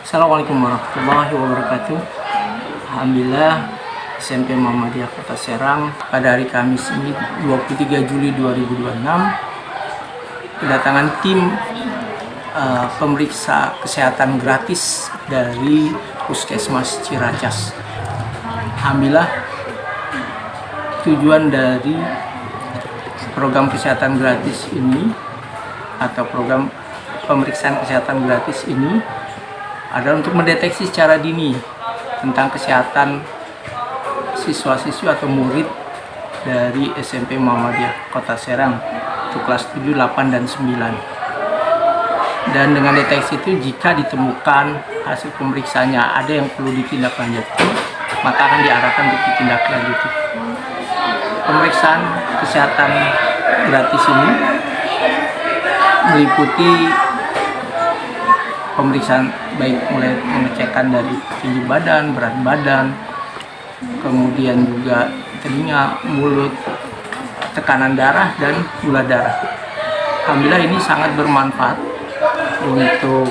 Assalamualaikum warahmatullahi wabarakatuh. Alhamdulillah, SMP Muhammadiyah Kota Serang pada hari Kamis ini 23 Juli 2026 kedatangan tim pemeriksa kesehatan gratis dari Puskesmas Ciracas. Alhamdulillah, tujuan dari program kesehatan gratis ini atau program pemeriksaan kesehatan gratis ini adalah untuk mendeteksi secara dini tentang kesehatan siswa-siswi atau murid dari SMP Muhammadiyah Kota Serang untuk kelas 7, 8, dan 9. Dan dengan deteksi itu, jika ditemukan hasil pemeriksaannya ada yang perlu ditindaklanjuti, maka akan diarahkan untuk ditindaklanjuti. Pemeriksaan kesehatan gratis ini meliputi pemeriksaan baik mulai pengecekan dari tinggi badan, berat badan, kemudian juga telinga, mulut, tekanan darah, dan gula darah. Alhamdulillah ini sangat bermanfaat untuk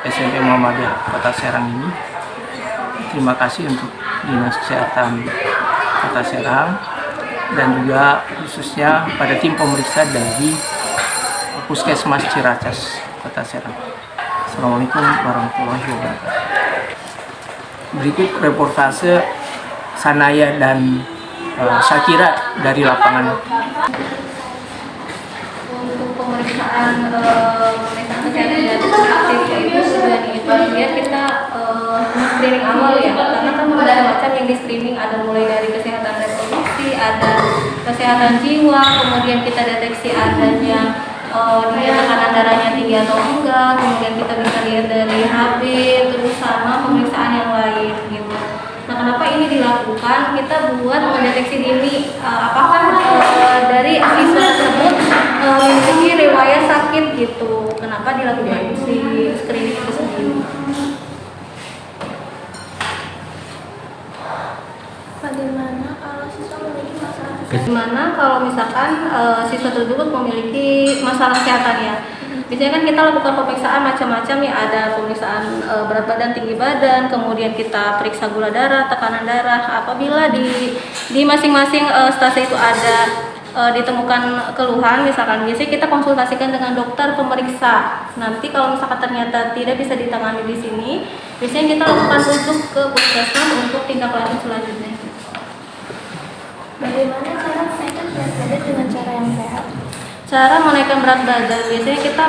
SMP Muhammadiyah Kota Serang ini. Terima kasih untuk Dinas Kesehatan Kota Serang dan juga khususnya pada tim pemeriksa dari Puskesmas Ciracas Kota Serang. Assalamualaikum warahmatullahi wabarakatuh. Berikut reportase Sanaya dan Syakira dari lapangan. Untuk pemeriksaan kesehatan gratis itu sudah diinformasikan kita screening awal ya, karena kan ada macam yang di screening, ada mulai dari kesehatan reproduksi, ada kesehatan jiwa, kemudian kita deteksi adanya dia tekanan darahnya tinggi atau enggak, kemudian kita bisa lihat dari HB, terus sama pemeriksaan yang lain gitu. Nah, kenapa ini dilakukan? Kita buat mendeteksi dini apakah dari siswa tersebut memiliki riwayat sakit gitu. Kenapa dilakukan si screening itu sendiri? Bagaimana kalau siswa memiliki masalah kesehatan? Gimana kalau misalkan siswa tersebut memiliki masalah kesehatan ya? Biasanya kan kita lakukan pemeriksaan macam-macam ya, ada pemeriksaan berat badan, tinggi badan, kemudian kita periksa gula darah, tekanan darah. Apabila di masing-masing stase itu ada ditemukan keluhan, misalkan biasanya kita konsultasikan dengan dokter pemeriksa. Nanti kalau misalkan ternyata tidak bisa ditangani di sini, biasanya kita lakukan rujuk ke puskesmas untuk tindak lanjut selanjutnya. Bagaimana cara menaikkan berat badan dengan cara yang sehat? Cara menaikkan berat badan, biasanya kita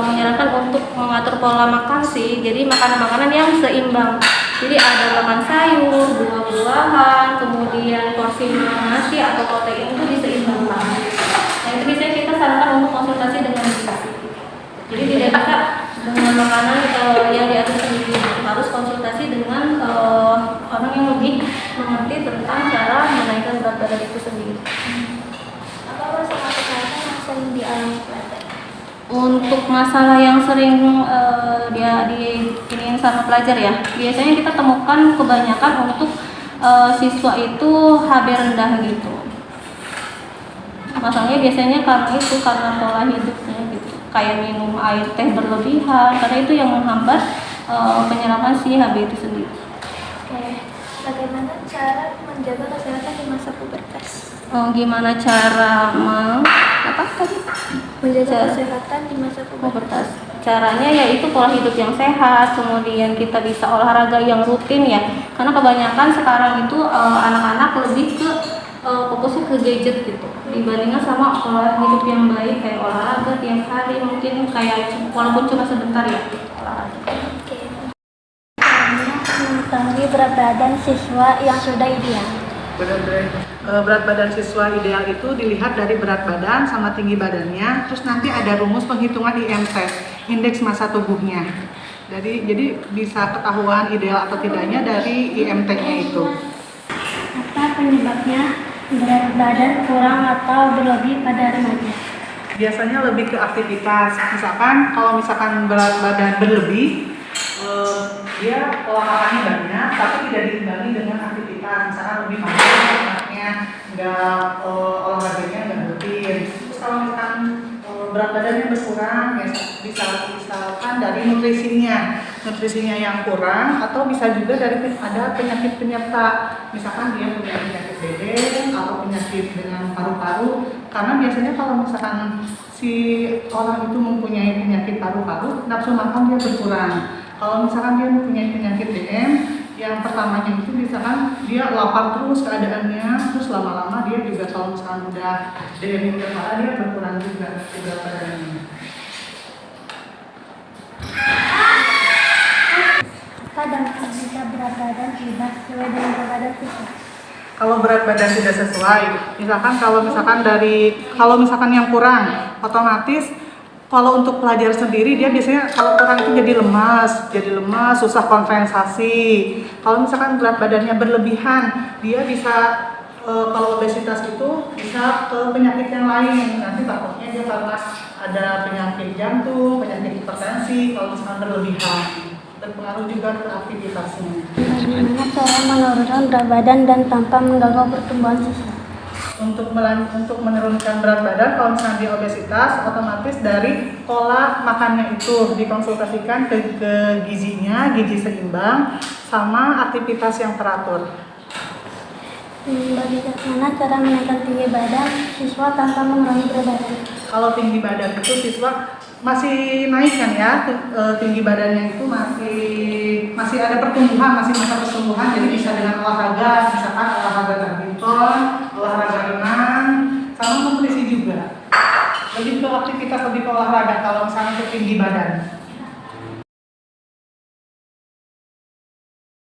menyarankan untuk mengatur pola makan sih. Jadi makanan-makanan yang seimbang. Jadi ada makan sayur, buah-buahan, kemudian porsinya nasi atau protein itu diseimbangkan. Nah, itu biasanya kita sarankan untuk konsultasi dengan gizi. Jadi tidak bisa dengan makanan yang diatur sendiri, harus konsultasi dengan orang yang lebih mengerti tentang cara menaikkan berat badan itu sendiri. Apa masalah kesehatan yang sering dialami pelajar? Untuk masalah yang sering dia diinin sama pelajar ya, biasanya kita temukan kebanyakan untuk siswa itu HB rendah gitu. Masalahnya biasanya karena pola hidupnya gitu, kayak minum air teh berlebihan, karena itu yang menghambat penyerapan si HB itu sendiri. Oke, bagaimana cara menjaga kesehatan di masa pubertas? Gimana cara Menjaga kesehatan di masa pubertas. Caranya yaitu pola hidup yang sehat, kemudian kita bisa olahraga yang rutin ya, karena kebanyakan sekarang itu anak-anak lebih ke fokusnya ke gadget gitu dibandingkan sama pola hidup yang baik kayak olahraga tiap hari, mungkin kayak walaupun cuma sebentar ya olahraga. Oke. Mengetahui berat badan siswa yang sudah ideal. Berat badan siswa ideal itu dilihat dari berat badan sama tinggi badannya, terus nanti ada rumus penghitungan IMT, indeks massa tubuhnya. Jadi bisa ketahuan ideal atau tidaknya dari IMT-nya itu. Apa penyebabnya berat badan kurang atau berlebih pada remaja? Biasanya lebih ke aktivitas, misalkan kalau misalkan berat badan berlebih, dia pola makannya banyak, tapi tidak diimbangi dengan aktivitas, misalkan lebih makan, nggak olahraganya nggak rutin. Terus kalau misalkan berat badannya berkurang, ya bisa misalkan dari nutrisinya yang kurang, atau bisa juga dari ada penyakit penyerta, misalkan dia punya penyakit BD atau penyakit dengan paru-paru, karena biasanya kalau misalkan si orang itu mempunyai penyakit paru-paru, nafsu makan dia berkurang. Kalau misalkan dia mempunyai penyakit DM, yang pertamanya itu misalkan dia lapar terus keadaannya, terus lama-lama dia juga kalau misalkan udah DM itu parah, dia berkurang juga berat badannya. Apa dampak jika berat badan tidak sesuai dengan berat badan siswa? Kalau berat badan tidak sesuai, misalkan kalau misalkan yang kurang, otomatis kalau untuk pelajar sendiri dia biasanya kalau kurang itu jadi lemas, susah konsentrasi. Kalau misalkan berat badannya berlebihan, dia bisa kalau obesitas itu bisa ke penyakit yang lain. Nanti takutnya dia karena ada penyakit jantung, penyakit hipertensi, kalau misalkan berlebihan. Berpengaruh juga ke aktivitasnya. Bagaimana cara menurunkan berat badan dan tanpa mengganggu pertumbuhan siswa? Untuk menurunkan berat badan, kalau misalnya dia obesitas, otomatis dari pola makannya itu dikonsultasikan ke gizinya, gizi seimbang, sama aktivitas yang teratur. Bagaimana cara menaikkan tinggi badan siswa tanpa mengurangi berat badan? Kalau tinggi badan itu siswa masih naik kan ya, tinggi badannya itu masih ada pertumbuhan, masih masa pertumbuhan, jadi bisa dengan olahraga, misalkan